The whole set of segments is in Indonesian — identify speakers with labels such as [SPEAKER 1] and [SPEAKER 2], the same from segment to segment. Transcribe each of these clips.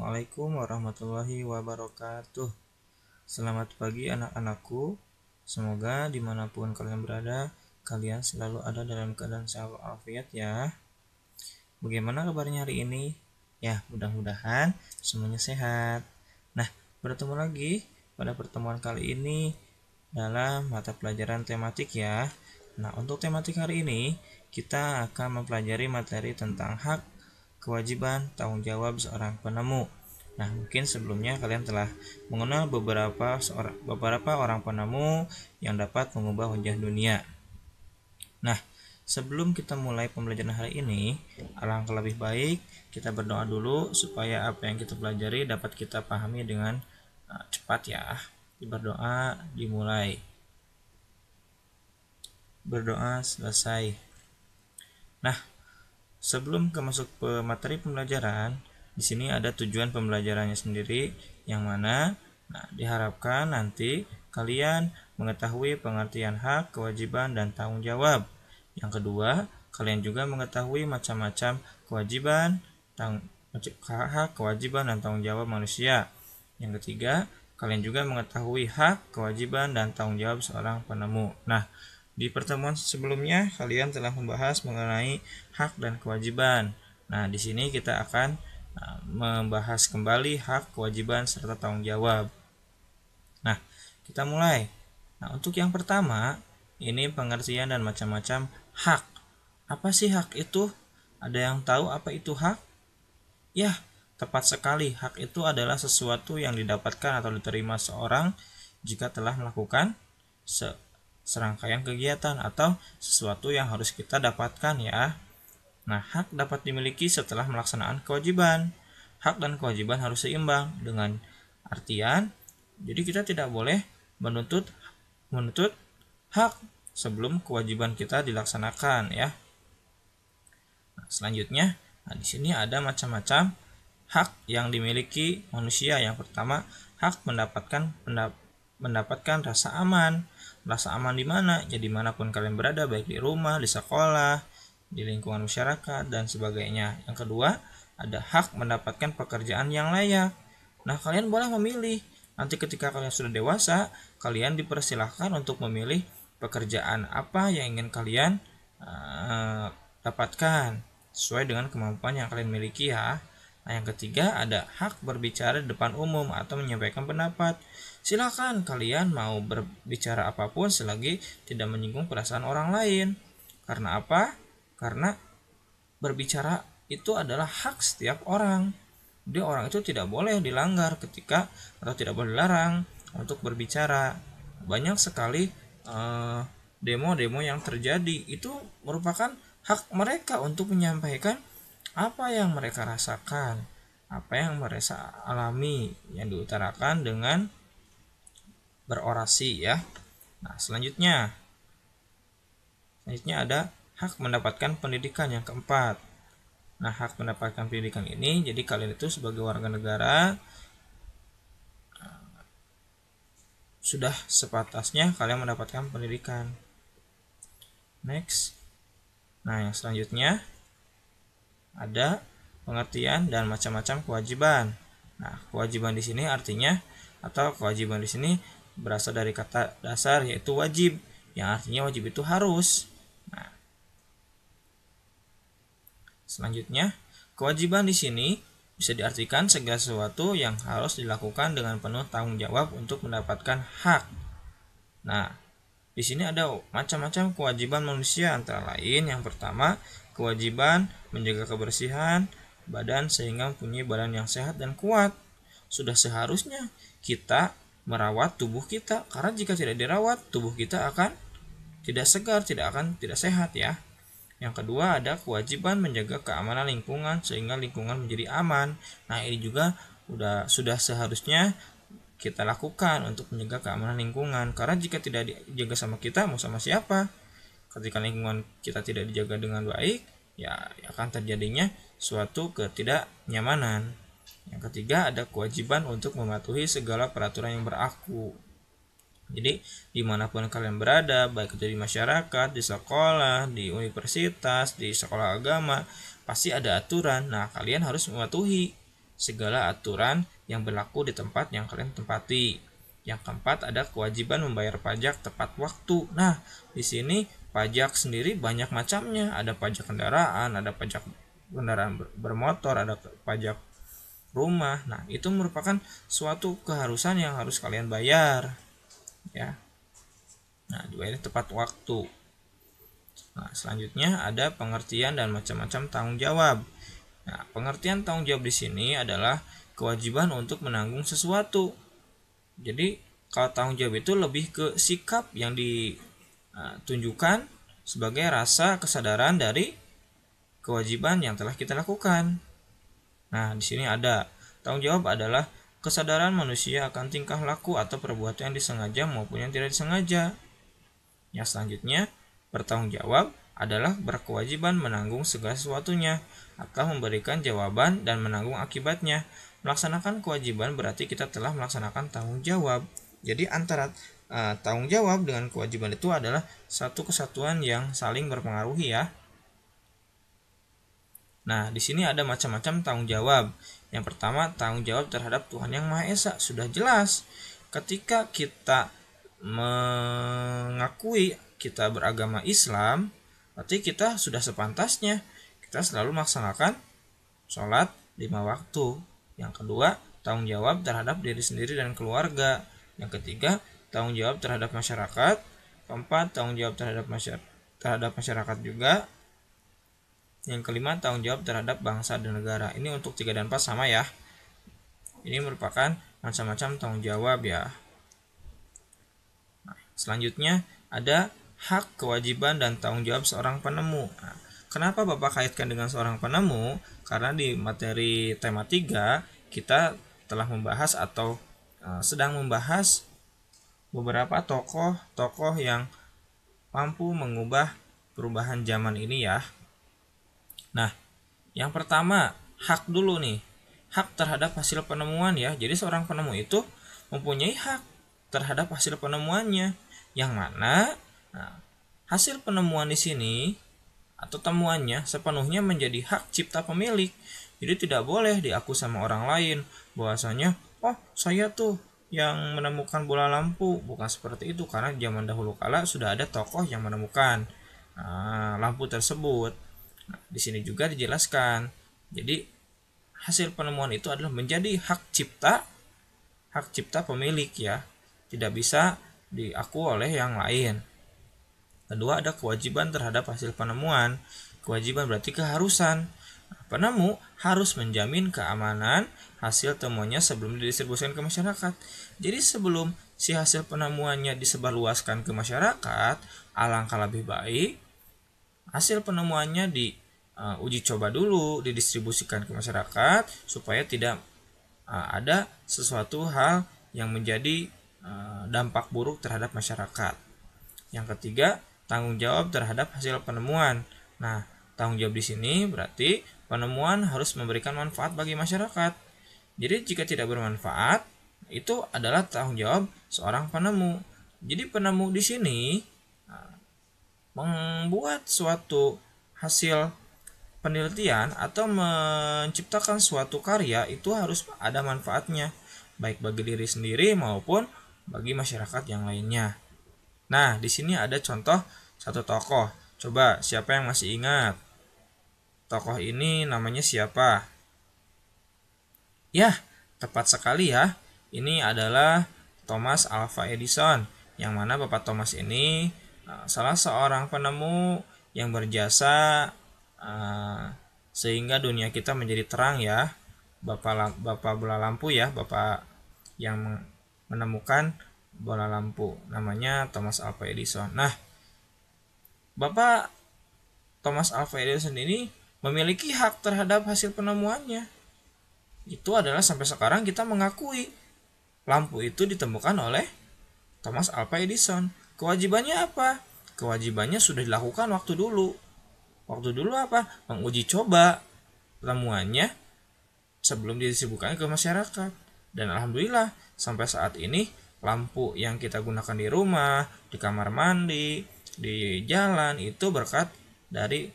[SPEAKER 1] Assalamualaikum warahmatullahi wabarakatuh. Selamat pagi anak-anakku. Semoga dimanapun kalian berada, kalian selalu ada dalam keadaan sehat walafiat ya. Bagaimana kabarnya hari ini? Ya, mudah-mudahan semuanya sehat. Nah, bertemu lagi pada pertemuan kali ini dalam mata pelajaran tematik ya. Nah, untuk tematik hari ini, kita akan mempelajari materi tentang hak, kewajiban, tanggung jawab seorang penemu. Nah, mungkin sebelumnya kalian telah mengenal beberapa orang penemu yang dapat mengubah wajah dunia. Nah, sebelum kita mulai pembelajaran hari ini, alangkah lebih baik kita berdoa dulu supaya apa yang kita pelajari dapat kita pahami dengan cepat ya. Berdoa dimulai. Berdoa selesai. Nah, sebelum masuk ke materi pembelajaran, di sini ada tujuan pembelajarannya sendiri yang mana diharapkan nanti kalian mengetahui pengertian hak, kewajiban, dan tanggung jawab. Yang kedua, kalian juga mengetahui macam-macam kewajiban, hak, kewajiban, dan tanggung jawab manusia. Yang ketiga, kalian juga mengetahui hak, kewajiban, dan tanggung jawab seorang penemu. Nah, di pertemuan sebelumnya kalian telah membahas mengenai hak dan kewajiban. Nah, di sini kita akan membahas kembali hak, kewajiban, serta tanggung jawab. Nah, kita mulai. Nah, untuk yang pertama, ini pengertian dan macam-macam hak. Apa sih hak itu? Ada yang tahu apa itu hak? Ya, tepat sekali. Hak itu adalah sesuatu yang didapatkan atau diterima seorang jika telah melakukan serangkaian kegiatan atau sesuatu yang harus kita dapatkan ya. Nah, hak dapat dimiliki setelah melaksanakan kewajiban. Hak dan kewajiban harus seimbang dengan artian, jadi kita tidak boleh menuntut hak sebelum kewajiban kita dilaksanakan ya. Nah, selanjutnya, di sini ada macam-macam hak yang dimiliki manusia. Yang pertama, hak mendapatkan rasa aman. Rasa aman di mana? Ya dimanapun kalian berada, baik di rumah, di sekolah, di lingkungan masyarakat, dan sebagainya. Yang kedua, ada hak mendapatkan pekerjaan yang layak. Nah, kalian boleh memilih. Nanti ketika kalian sudah dewasa, kalian dipersilahkan untuk memilih pekerjaan apa yang ingin kalian dapatkan sesuai dengan kemampuan yang kalian miliki ya. Nah, yang ketiga ada hak berbicara di depan umum atau menyampaikan pendapat. Silakan kalian mau berbicara apapun selagi tidak menyinggung perasaan orang lain. Karena apa? Karena berbicara itu adalah hak setiap orang. Jadi orang itu tidak boleh dilanggar atau tidak boleh dilarang untuk berbicara. Banyak sekali demo-demo yang terjadi itu merupakan hak mereka untuk menyampaikan apa yang mereka rasakan, apa yang mereka alami, yang diutarakan dengan berorasi ya. Nah, selanjutnya ada hak mendapatkan pendidikan yang keempat. Nah, hak mendapatkan pendidikan ini, jadi kalian itu sebagai warga negara sudah sepatasnya kalian mendapatkan pendidikan. Next. Nah, yang selanjutnya ada pengertian dan macam-macam kewajiban. Nah, kewajiban di sini artinya atau kewajiban di sini berasal dari kata dasar yaitu wajib, yang artinya wajib itu harus. Nah, selanjutnya, kewajiban di sini bisa diartikan segala sesuatu yang harus dilakukan dengan penuh tanggung jawab untuk mendapatkan hak. Nah, di sini ada macam-macam kewajiban manusia, antara lain yang pertama, kewajiban menjaga kebersihan badan sehingga mempunyai badan yang sehat dan kuat. Sudah seharusnya kita merawat tubuh kita, karena jika tidak dirawat, tubuh kita akan tidak segar, tidak sehat ya. Yang kedua ada kewajiban menjaga keamanan lingkungan sehingga lingkungan menjadi aman. Nah, ini juga sudah seharusnya kita lakukan untuk menjaga keamanan lingkungan, karena jika tidak dijaga sama kita, mau sama siapa? Ketika lingkungan kita tidak dijaga dengan baik, ya akan terjadinya suatu ketidaknyamanan. Yang ketiga ada kewajiban untuk mematuhi segala peraturan yang berlaku. Jadi dimanapun kalian berada, baik itu di masyarakat, di sekolah, di universitas, di sekolah agama, pasti ada aturan. Nah, kalian harus mematuhi segala aturan yang berlaku di tempat yang kalian tempati. Yang keempat, ada kewajiban membayar pajak tepat waktu. Nah, di sini pajak sendiri banyak macamnya. Ada pajak kendaraan, ada pajak kendaraan bermotor, ada pajak rumah. Nah, itu merupakan suatu keharusan yang harus kalian bayar, ya. Nah, dibayar tepat waktu. Nah, selanjutnya ada pengertian dan macam-macam tanggung jawab. Nah, pengertian tanggung jawab di sini adalah kewajiban untuk menanggung sesuatu. Jadi kalau tanggung jawab itu lebih ke sikap yang ditunjukkan sebagai rasa kesadaran dari kewajiban yang telah kita lakukan. Nah, di sini ada tanggung jawab adalah kesadaran manusia akan tingkah laku atau perbuatan yang disengaja maupun yang tidak disengaja. Yang selanjutnya, bertanggung jawab adalah berkewajiban menanggung segala sesuatunya atau memberikan jawaban dan menanggung akibatnya. Melaksanakan kewajiban berarti kita telah melaksanakan tanggung jawab. Jadi antara tanggung jawab dengan kewajiban itu adalah satu kesatuan yang saling berpengaruhi, ya. Nah, di sini ada macam-macam tanggung jawab. Yang pertama, tanggung jawab terhadap Tuhan Yang Maha Esa. Sudah jelas, ketika kita mengakui kita beragama Islam, berarti kita sudah sepantasnya kita selalu melaksanakan sholat 5 waktu. Yang kedua, tanggung jawab terhadap diri sendiri dan keluarga. Yang ketiga, tanggung jawab terhadap masyarakat. Keempat, tanggung jawab terhadap masyarakat juga. Yang kelima, tanggung jawab terhadap bangsa dan negara. Ini untuk 3 dan 4 sama, ya. Ini merupakan macam-macam tanggung jawab, ya. Nah, selanjutnya ada hak, kewajiban, dan tanggung jawab seorang penemu. Nah, kenapa Bapak kaitkan dengan seorang penemu? Karena di materi tema 3 kita telah membahas atau sedang membahas beberapa tokoh-tokoh yang mampu mengubah perubahan zaman ini, ya. Nah, yang pertama, hak dulu nih. Hak terhadap hasil penemuan, ya. Jadi seorang penemu itu mempunyai hak terhadap hasil penemuannya, yang mana hasil penemuan di sini atau temuannya sepenuhnya menjadi hak cipta pemilik. Jadi tidak boleh diaku sama orang lain bahwasanya, oh saya tuh yang menemukan bola lampu. Bukan seperti itu, karena zaman dahulu kala sudah ada tokoh yang menemukan lampu tersebut. Nah, di sini juga dijelaskan. Jadi hasil penemuan itu adalah menjadi hak cipta pemilik, ya. Tidak bisa diaku oleh yang lain. Kedua, ada kewajiban terhadap hasil penemuan. Kewajiban berarti keharusan. Penemu harus menjamin keamanan hasil temuannya sebelum didistribusikan ke masyarakat. Jadi sebelum si hasil penemuannya disebarluaskan ke masyarakat, alangkah lebih baik hasil penemuannya diuji coba dulu, didistribusikan ke masyarakat supaya tidak ada sesuatu hal yang menjadi dampak buruk terhadap masyarakat. Yang ketiga, tanggung jawab terhadap hasil penemuan. Nah, tanggung jawab di sini berarti penemuan harus memberikan manfaat bagi masyarakat. Jadi jika tidak bermanfaat, itu adalah tanggung jawab seorang penemu. Jadi penemu di sini membuat suatu hasil penelitian atau menciptakan suatu karya itu harus ada manfaatnya, baik bagi diri sendiri maupun bagi masyarakat yang lainnya. Nah, di sini ada contoh satu tokoh. Coba siapa yang masih ingat? Tokoh ini namanya siapa? Ya, tepat sekali, ya. Ini adalah Thomas Alva Edison, yang mana Bapak Thomas ini salah seorang penemu yang berjasa sehingga dunia kita menjadi terang, ya. Bapak bola lampu, ya, Bapak yang menemukan bola lampu, namanya Thomas Alva Edison. Nah, Bapak Thomas Alva Edison ini memiliki hak terhadap hasil penemuannya. Itu adalah sampai sekarang kita mengakui lampu itu ditemukan oleh Thomas Alva Edison. Kewajibannya apa? Kewajibannya sudah dilakukan waktu dulu. Waktu dulu apa? Menguji coba temuannya sebelum didistribusikan ke masyarakat. Dan alhamdulillah sampai saat ini lampu yang kita gunakan di rumah, di kamar mandi, di jalan itu berkat dari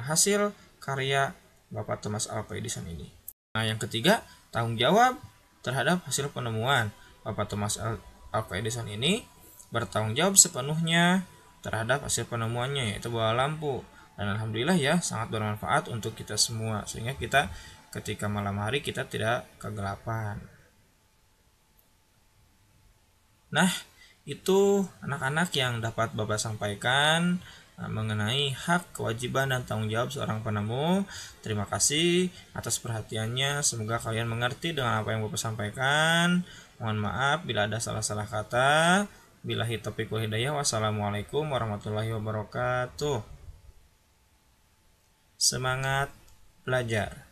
[SPEAKER 1] hasil karya Bapak Thomas Alva Edison ini. Nah, yang ketiga, tanggung jawab terhadap hasil penemuan. Bapak Thomas Alva Edison ini bertanggung jawab sepenuhnya terhadap hasil penemuannya, yaitu bola lampu. Dan alhamdulillah ya, sangat bermanfaat untuk kita semua, sehingga kita ketika malam hari kita tidak kegelapan. Nah, itu anak-anak yang dapat Bapak sampaikan mengenai hak, kewajiban, dan tanggung jawab seorang penemu. Terima kasih atas perhatiannya. Semoga kalian mengerti dengan apa yang Bapak sampaikan. Mohon maaf bila ada salah-salah kata. Billahi taufiq wal hidayah. Wassalamualaikum warahmatullahi wabarakatuh. Semangat belajar.